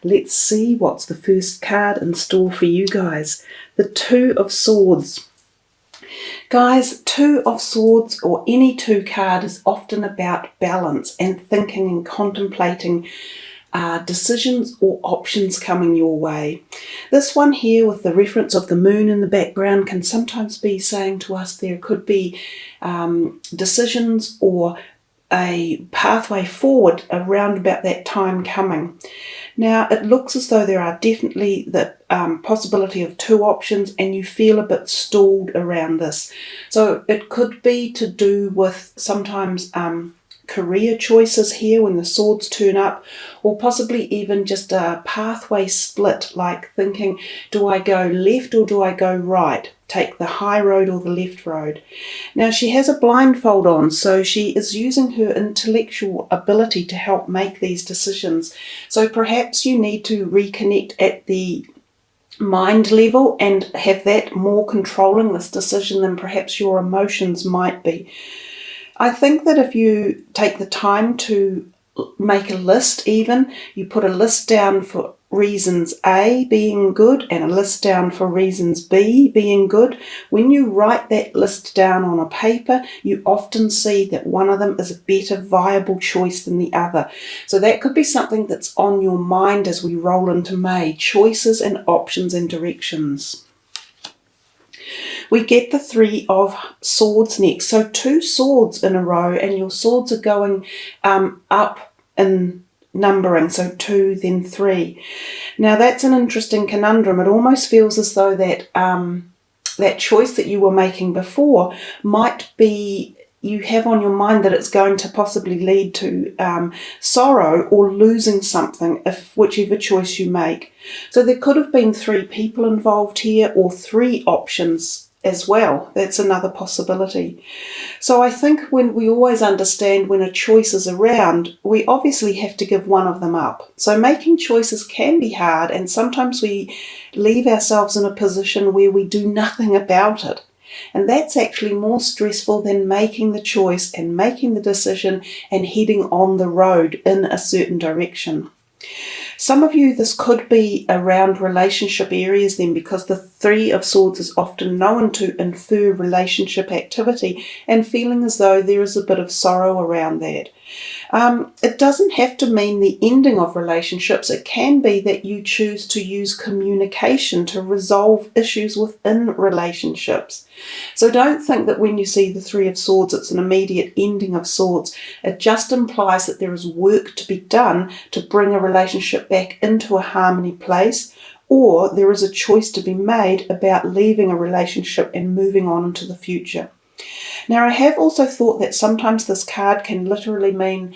Let's see what's the first card in store for you guys. The Two of Swords. Guys, Two of Swords or any two card is often about balance and thinking and contemplating decisions or options coming your way. This one here with the reference of the moon in the background can sometimes be saying to us there could be decisions or a pathway forward around about that time coming. Now, it looks as though there are definitely the possibility of two options and you feel a bit stalled around this. So it could be to do with sometimes career choices here when the swords turn up, or possibly even just a pathway split, like thinking, do I go left or do I go right? Take the high road or the left road. Now she has a blindfold on, so she is using her intellectual ability to help make these decisions. So perhaps you need to reconnect at the mind level and have that more controlling this decision than perhaps your emotions might be. I think that if you take the time to make a list even, you put a list down for reasons A being good and a list down for reasons B being good. When you write that list down on a paper, you often see that one of them is a better viable choice than the other. So that could be something that's on your mind as we roll into May, choices and options and directions. We get the Three of Swords next. So two swords in a row and your swords are going up in numbering. So 2, then 3. Now that's an interesting conundrum. It almost feels as though that that choice that you were making before might be, you have on your mind that it's going to possibly lead to sorrow or losing something, if whichever choice you make. So there could have been 3 people involved here or 3 options as well. That's another possibility. So I think when we always understand when a choice is around, we obviously have to give one of them up. So making choices can be hard, and sometimes we leave ourselves in a position where we do nothing about it. And that's actually more stressful than making the choice and making the decision and heading on the road in a certain direction. Some of you, this could be around relationship areas then, because the Three of Swords is often known to infer relationship activity and feeling as though there is a bit of sorrow around that. It doesn't have to mean the ending of relationships. It can be that you choose to use communication to resolve issues within relationships. So don't think that when you see the Three of Swords, it's an immediate ending of sorts. It just implies that there is work to be done to bring a relationship back into a harmony place, or there is a choice to be made about leaving a relationship and moving on into the future. Now, I have also thought that sometimes this card can literally mean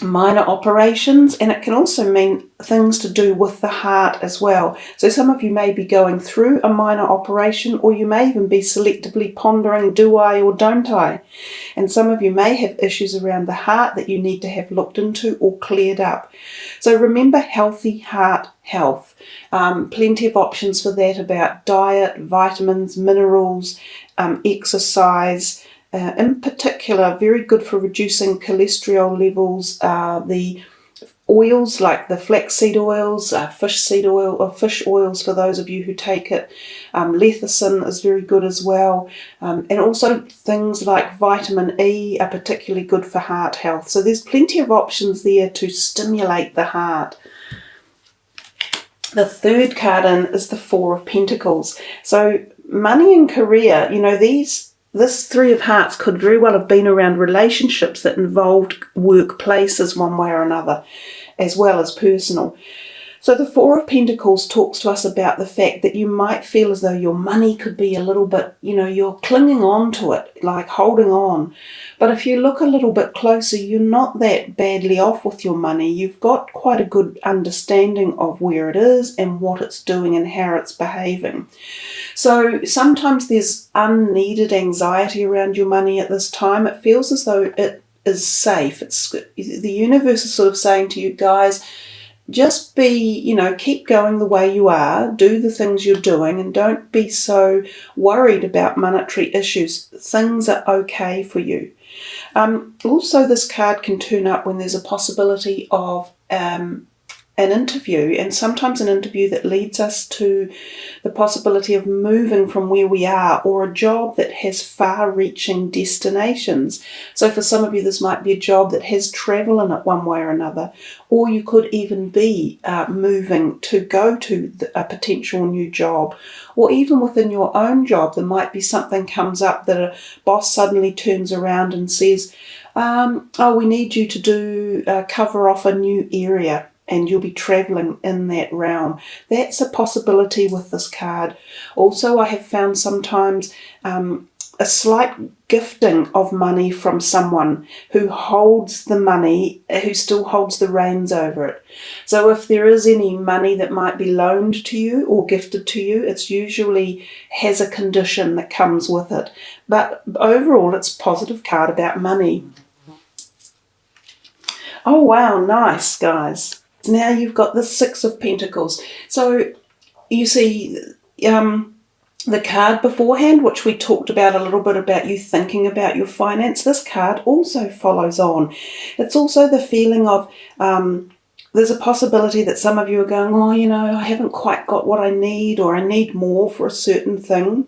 minor operations, and it can also mean things to do with the heart as well. So some of you may be going through a minor operation, or you may even be selectively pondering, do I or don't I? And some of you may have issues around the heart that you need to have looked into or cleared up. So remember, healthy heart health. Plenty of options for that about diet, vitamins, minerals, exercise. In particular, very good for reducing cholesterol levels. The oils like the flaxseed oils, fish seed oil, or fish oils for those of you who take it. Lecithin is very good as well. And also things like vitamin E are particularly good for heart health. So there's plenty of options there to stimulate the heart. The third card in is the Four of Pentacles. So money and career, you know, this Three of Hearts could very well have been around relationships that involved workplaces one way or another, as well as personal. So the Four of Pentacles talks to us about the fact that you might feel as though your money could be a little bit, you know, you're clinging on to it, like holding on. But if you look a little bit closer, you're not that badly off with your money. You've got quite a good understanding of where it is and what it's doing and how it's behaving. So sometimes there's unneeded anxiety around your money at this time. It feels as though it is safe. The universe is sort of saying to you guys, just be, you know, keep going the way you are, do the things you're doing, and don't be so worried about monetary issues. Things are okay for you. Also, this card can turn up when there's a possibility of an interview, and sometimes an interview that leads us to the possibility of moving from where we are, or a job that has far-reaching destinations. So for some of you, this might be a job that has travel in it one way or another, or you could even be moving to go to a potential new job, or even within your own job, there might be something comes up that a boss suddenly turns around and says, oh, we need you to do cover off a new area, and you'll be travelling in that realm. That's a possibility with this card. Also, I have found sometimes a slight gifting of money from someone who holds the money, who still holds the reins over it. So if there is any money that might be loaned to you or gifted to you, it's usually has a condition that comes with it. But overall, it's a positive card about money. Oh, wow, nice, guys. Now you've got the Six of Pentacles. So you see the card beforehand, which we talked about a little bit about you thinking about your finance. This card also follows on. It's also the feeling of there's a possibility that some of you are going, oh, you know, I haven't quite got what I need, or I need more for a certain thing.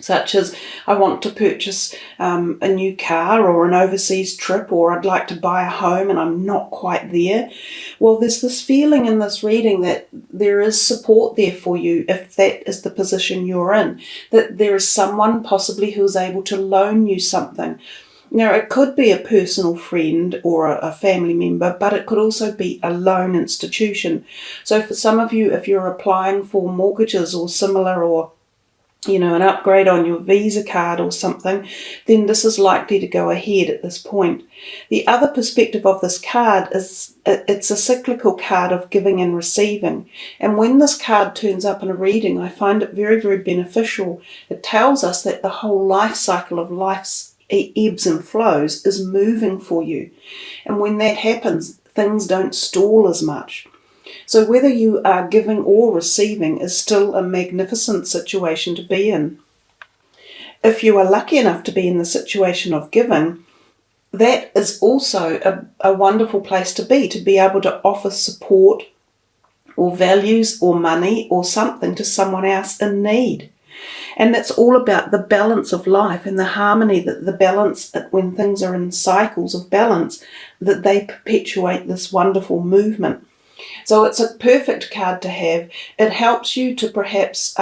Such as I want to purchase a new car or an overseas trip, or I'd like to buy a home and I'm not quite there. Well, there's this feeling in this reading that there is support there for you if that is the position you're in, that there is someone possibly who is able to loan you something. Now, it could be a personal friend or a family member, but it could also be a loan institution. So for some of you, if you're applying for mortgages or similar, or you know, an upgrade on your Visa card or something, then this is likely to go ahead at this point. The other perspective of this card is it's a cyclical card of giving and receiving. And when this card turns up in a reading, I find it very, very beneficial. It tells us that the whole life cycle of life's ebbs and flows is moving for you. And when that happens, things don't stall as much. So whether you are giving or receiving is still a magnificent situation to be in. If you are lucky enough to be in the situation of giving, that is also a wonderful place to be able to offer support or values or money or something to someone else in need. And that's all about the balance of life and the harmony, that the balance, when things are in cycles of balance, that they perpetuate this wonderful movement. So it's a perfect card to have. It helps you to perhaps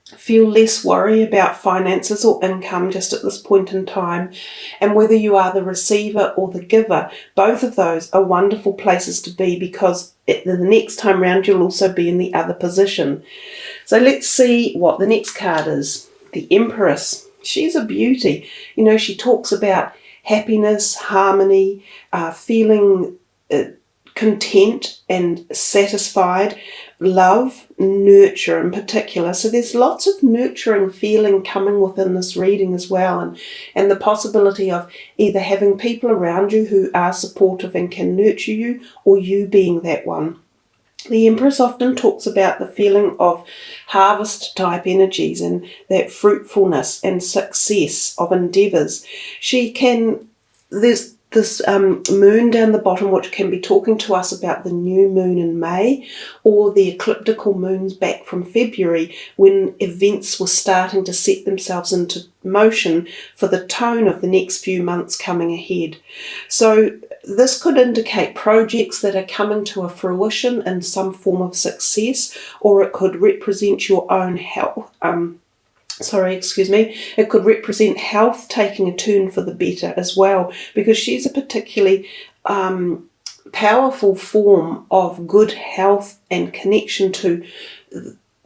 feel less worry about finances or income just at this point in time. And whether you are the receiver or the giver, both of those are wonderful places to be, because the next time round you'll also be in the other position. So let's see what the next card is. The Empress. She's a beauty. You know, she talks about happiness, harmony, feeling content and satisfied, love, nurture in particular. So there's lots of nurturing feeling coming within this reading as well, and the possibility of either having people around you who are supportive and can nurture you, or you being that one. The Empress often talks about the feeling of harvest type energies and that fruitfulness and success of endeavours. There's this moon down the bottom, which can be talking to us about the new moon in May, or the ecliptical moons back from February, when events were starting to set themselves into motion for the tone of the next few months coming ahead. So this could indicate projects that are coming to a fruition in some form of success, or it could represent your own health. It could represent health taking a turn for the better as well, because she's a particularly powerful form of good health and connection to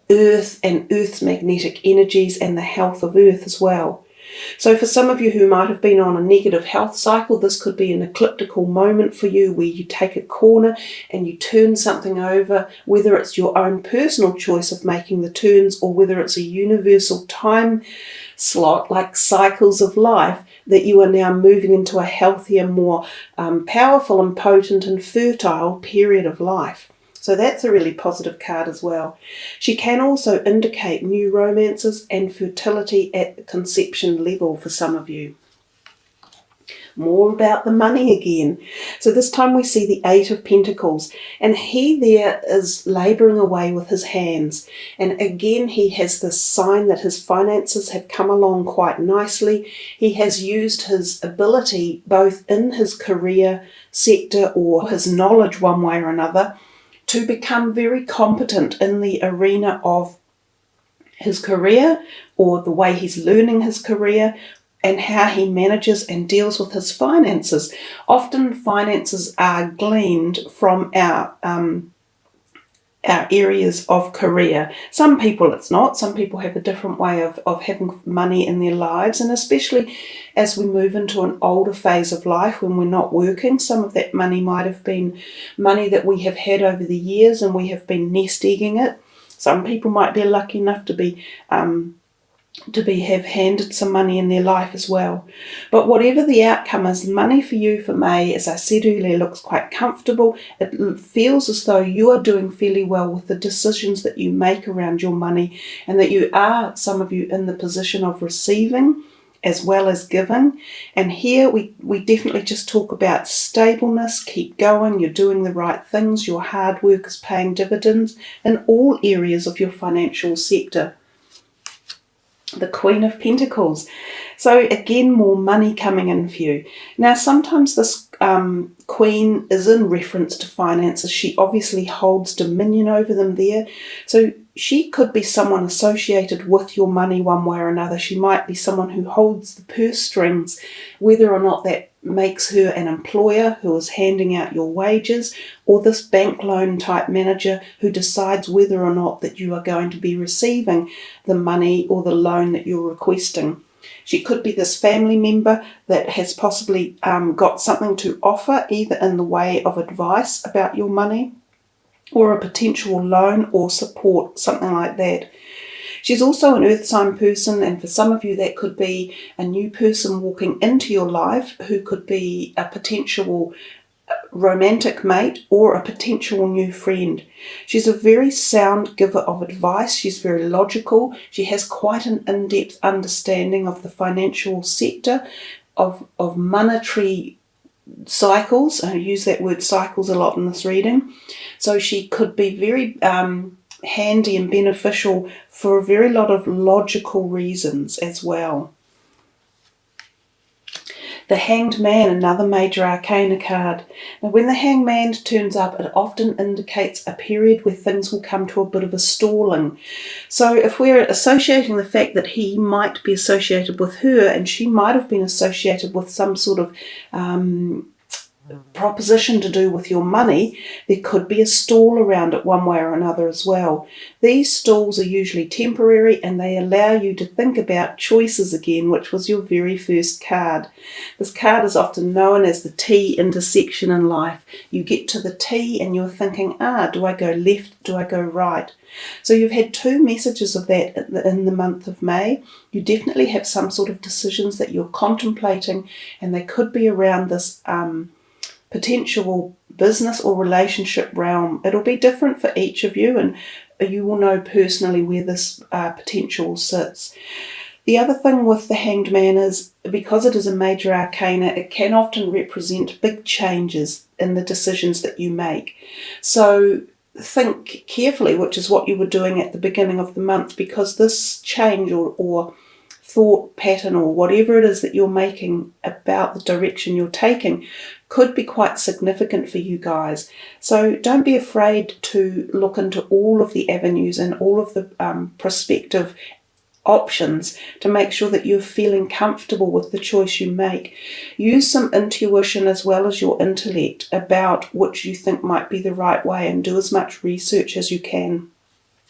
Earth and Earth's magnetic energies and the health of Earth as well. So for some of you who might have been on a negative health cycle, this could be an ecliptical moment for you, where you take a corner and you turn something over, whether it's your own personal choice of making the turns, or whether it's a universal time slot like cycles of life, that you are now moving into a healthier, more powerful and potent and fertile period of life. So that's a really positive card as well. She can also indicate new romances and fertility at the conception level for some of you. more about the money again. So this time we see the Eight of Pentacles, and he there is labouring away with his hands. And again, he has this sign that his finances have come along quite nicely. He has used his ability, both in his career sector or his knowledge one way or another, to become very competent in the arena of his career, or the way he's learning his career, and how he manages and deals with his finances. Often finances are gleaned from our areas of career. Some people it's not. Some people have a different way of having money in their lives, and especially as we move into an older phase of life when we're not working, some of that money might have been money that we have had over the years and we have been nest egging it. Some people might be lucky enough to have handed some money in their life as well. But whatever the outcome is, money for you for May, as I said earlier, looks quite comfortable. It feels as though you are doing fairly well with the decisions that you make around your money, and that you are, some of you, in the position of receiving as well as giving. And here we definitely just talk about stableness. Keep going, you're doing the right things, your hard work is paying dividends in all areas of your financial sector. The Queen of Pentacles. So again, more money coming in for you. Now, sometimes this Queen is in reference to finances. She obviously holds dominion over them there. So she could be someone associated with your money one way or another. She might be someone who holds the purse strings, whether or not that makes her an employer who is handing out your wages, or this bank loan type manager who decides whether or not that you are going to be receiving the money or the loan that you're requesting. She could be this family member that has possibly got something to offer, either in the way of advice about your money or a potential loan or support, something like that. She's also an earth sign person, and for some of you that could be a new person walking into your life who could be a potential romantic mate or a potential new friend. She's a very sound giver of advice. She's very logical. She has quite an in-depth understanding of the financial sector, of monetary cycles. I use that word cycles a lot in this reading. So she could be very handy and beneficial for a very lot of logical reasons as well. The Hanged Man, another major arcana card. Now, when the Hanged Man turns up, it often indicates a period where things will come to a bit of a stalling. So if we're associating the fact that he might be associated with her, and she might have been associated with some sort of proposition to do with your money, there could be a stall around it one way or another as well. These stalls are usually temporary, and they allow you to think about choices again, which was your very first card. This card is often known as the T intersection in life. You get to the T and you're thinking, do I go left, do I go right? So you've had two messages of that in the month of May. You definitely have some sort of decisions that you're contemplating, and they could be around this potential business or relationship realm. It'll be different for each of you, and you will know personally where this potential sits. The other thing with the Hanged Man is, because it is a major arcana, it can often represent big changes in the decisions that you make. So think carefully, which is what you were doing at the beginning of the month, because this change or thought pattern or whatever it is that you're making about the direction you're taking could be quite significant for you guys. So don't be afraid to look into all of the avenues and all of the prospective options to make sure that you're feeling comfortable with the choice you make. Use some intuition as well as your intellect about which you think might be the right way, and do as much research as you can.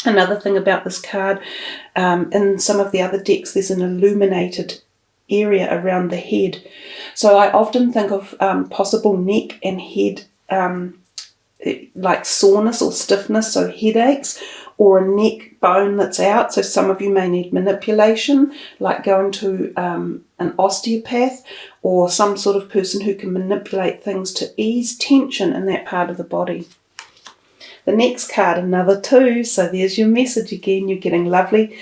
Another thing about this card, in some of the other decks, there's an illuminated area around the head. So I often think of possible neck and head like soreness or stiffness, so headaches, or a neck bone that's out. So some of you may need manipulation, like going to an osteopath or some sort of person who can manipulate things to ease tension in that part of the body. The next card, another 2. So there's your message again. You're getting lovely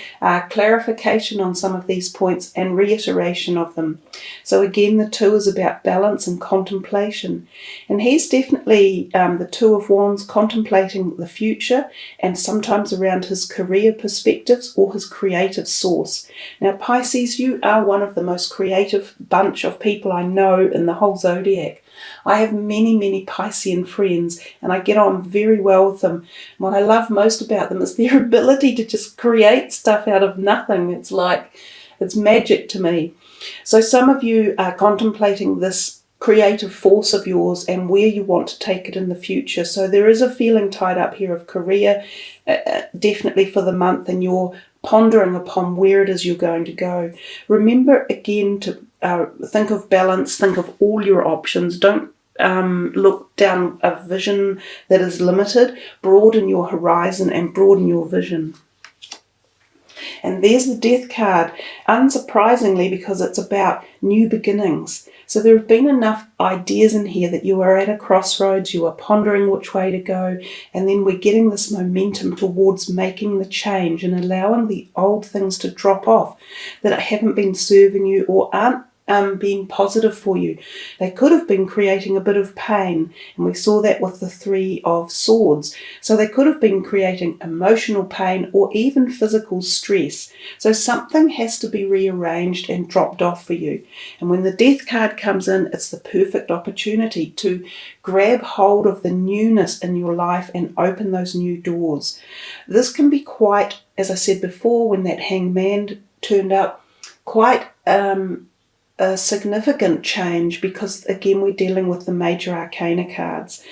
clarification on some of these points and reiteration of them. So again, the 2 is about balance and contemplation. And he's definitely the 2 of Wands, contemplating the future and sometimes around his career perspectives or his creative source. Now, Pisces, you are one of the most creative bunch of people I know in the whole zodiac. I have many, many Piscean friends and I get on very well with them. What I love most about them is their ability to just create stuff out of nothing. It's like, it's magic to me. So some of you are contemplating this creative force of yours and where you want to take it in the future. So there is a feeling tied up here of career, definitely for the month, and you're pondering upon where it is you're going to go. Remember again to think of balance, think of all your options. Don't look down a vision that is limited. Broaden your horizon and broaden your vision. And there's the Death card, unsurprisingly, because it's about new beginnings. So there have been enough ideas in here that you are at a crossroads, you are pondering which way to go, and then we're getting this momentum towards making the change and allowing the old things to drop off that haven't been serving you or aren't being positive for you. They could have been creating a bit of pain, and we saw that with the 3 of Swords. So they could have been creating emotional pain or even physical stress. So something has to be rearranged and dropped off for you. And when the Death card comes in, it's the perfect opportunity to grab hold of the newness in your life and open those new doors. This can be quite, as I said before, when that Hangman turned up, quite a significant change, because again we're dealing with the major arcana cards.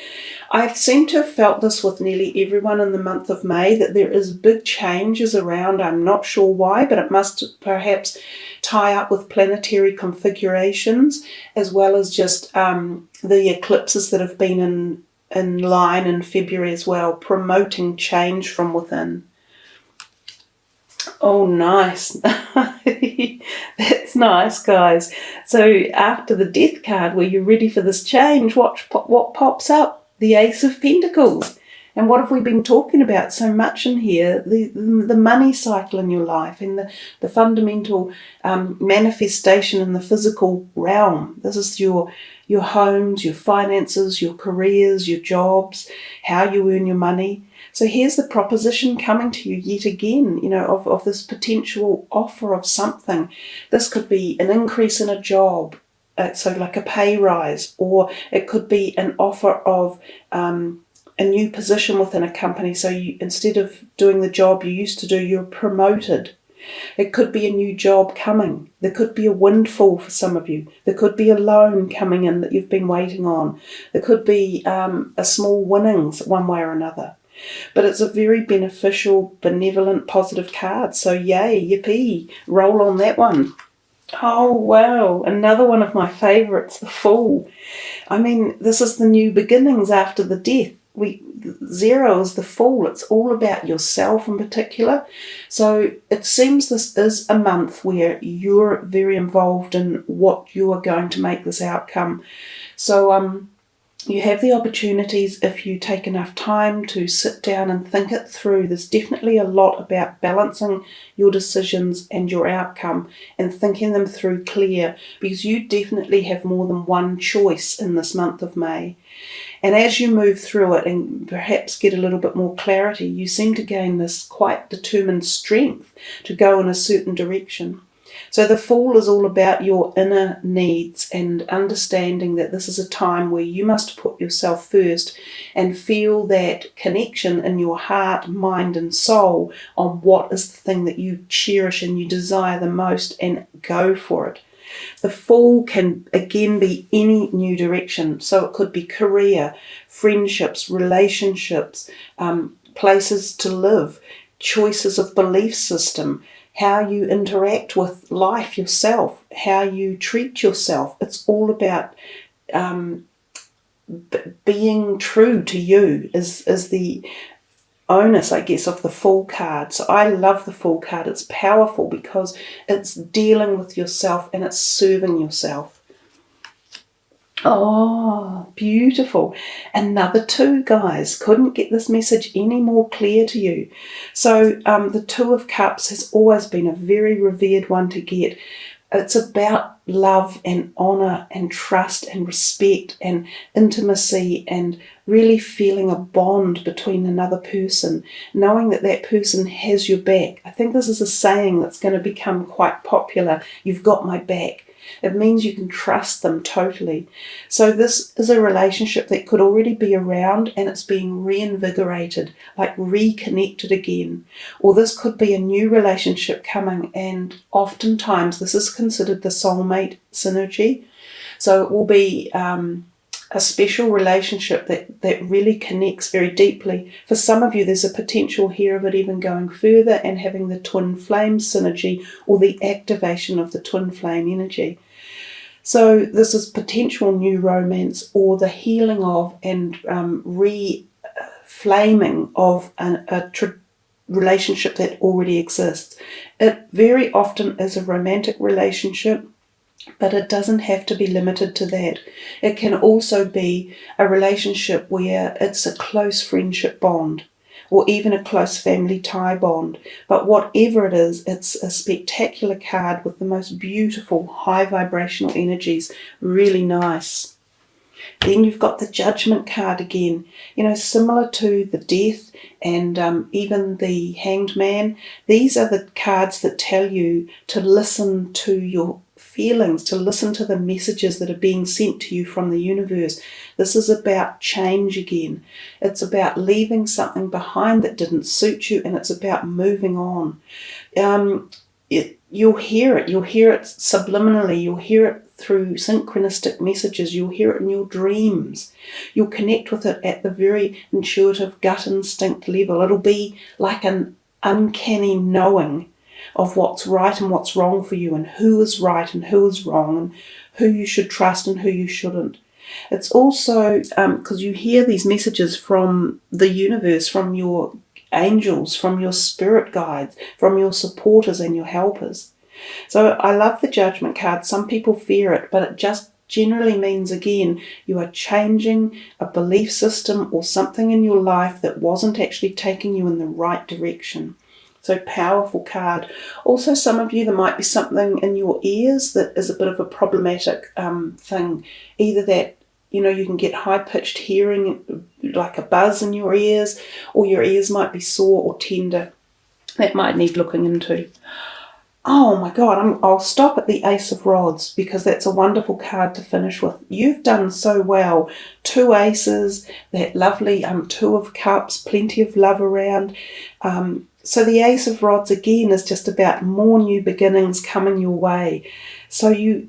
I've seemed to have felt this with nearly everyone in the month of May, that there is big changes around. I'm not sure why, but it must perhaps tie up with planetary configurations, as well as just the eclipses that have been in line in February as well, promoting change from within. Oh, nice. That's nice, guys. So after the Death card, where you're ready for this change, what pops up? The Ace of Pentacles. And what have we been talking about so much in here? The money cycle in your life and the fundamental manifestation in the physical realm. This is your homes, your finances, your careers, your jobs, how you earn your money. So here's the proposition coming to you yet again, you know, of this potential offer of something. This could be an increase in a job, so like a pay rise, or it could be an offer of a new position within a company. So you, instead of doing the job you used to do, you're promoted. It could be a new job coming. There could be a windfall for some of you. There could be a loan coming in that you've been waiting on. There could be a small winnings one way or another. But it's a very beneficial, benevolent, positive card. So yay, yippee, roll on that one. Oh, wow, another one of my favourites, the Fool. I mean, this is the new beginnings after the Death. 0 is the Fool. It's all about yourself in particular. So it seems this is a month where you're very involved in what you are going to make this outcome. So you have the opportunities, if you take enough time to sit down and think it through. There's definitely a lot about balancing your decisions and your outcome and thinking them through clear, because you definitely have more than one choice in this month of May. And as you move through it and perhaps get a little bit more clarity, you seem to gain this quite determined strength to go in a certain direction. So the Fool is all about your inner needs and understanding that this is a time where you must put yourself first and feel that connection in your heart, mind and soul on what is the thing that you cherish and you desire the most, and go for it. The Fool can again be any new direction. So it could be career, friendships, relationships, places to live, choices of belief system, how you interact with life yourself, how you treat yourself. It's all about being true to you is the onus, I guess, of the Fool card. So I love the Fool card. It's powerful because it's dealing with yourself and it's serving yourself. Oh, beautiful. Another two, guys. Couldn't get this message any more clear to you. So the Two of Cups has always been a very revered one to get. It's about love and honour and trust and respect and intimacy and really feeling a bond between another person, knowing that that person has your back. I think this is a saying that's going to become quite popular. You've got my back. It means you can trust them totally. So this is a relationship that could already be around and it's being reinvigorated, like reconnected again. Or this could be a new relationship coming, and oftentimes this is considered the soulmate synergy. So it will be a special relationship that really connects very deeply. For some of you, there's a potential here of it even going further and having the twin flame synergy or the activation of the twin flame energy. So this is potential new romance or the healing of and reflaming of a relationship that already exists. It very often is a romantic relationship, but it doesn't have to be limited to that. It can also be a relationship where it's a close friendship bond or even a close family tie bond. But whatever it is, it's a spectacular card with the most beautiful high vibrational energies. Really nice. Then you've got the Judgment card again, similar to the Death and even the Hanged Man. These are the cards that tell you to listen to your feelings, to listen to the messages that are being sent to you from the universe. This is about change again. It's about leaving something behind that didn't suit you, and it's about moving on. You'll hear it. You'll hear it subliminally. You'll hear it through synchronistic messages. You'll hear it in your dreams. You'll connect with it at the very intuitive gut instinct level. It'll be like an uncanny knowing of what's right and what's wrong for you, and who is right and who is wrong, and who you should trust and who you shouldn't. It's also because you hear these messages from the universe, from your angels, from your spirit guides, from your supporters and your helpers. So I love the Judgment card. Some people fear it, but it just generally means, again, you are changing a belief system or something in your life that wasn't actually taking you in the right direction. So powerful card. Also, some of you, there might be something in your ears that is a bit of a problematic thing. Either that, you can get high-pitched hearing, like a buzz in your ears, or your ears might be sore or tender. That might need looking into. Oh my God, I'll stop at the Ace of Rods because that's a wonderful card to finish with. You've done so well. 2 aces, that lovely 2 of Cups, plenty of love around. So the Ace of Rods again is just about more new beginnings coming your way. So you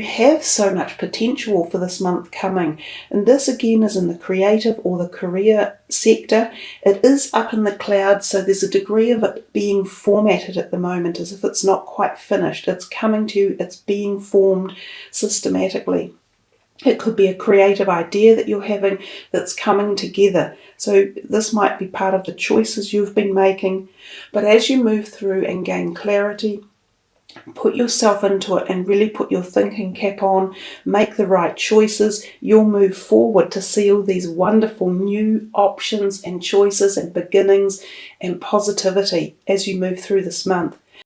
have so much potential for this month coming. And this again is in the creative or the career sector. It is up in the clouds, so there's a degree of it being formatted at the moment as if it's not quite finished. It's coming to you, it's being formed systematically. It could be a creative idea that you're having that's coming together. So this might be part of the choices you've been making. But as you move through and gain clarity, put yourself into it and really put your thinking cap on, make the right choices, you'll move forward to see all these wonderful new options and choices and beginnings and positivity as you move through this month.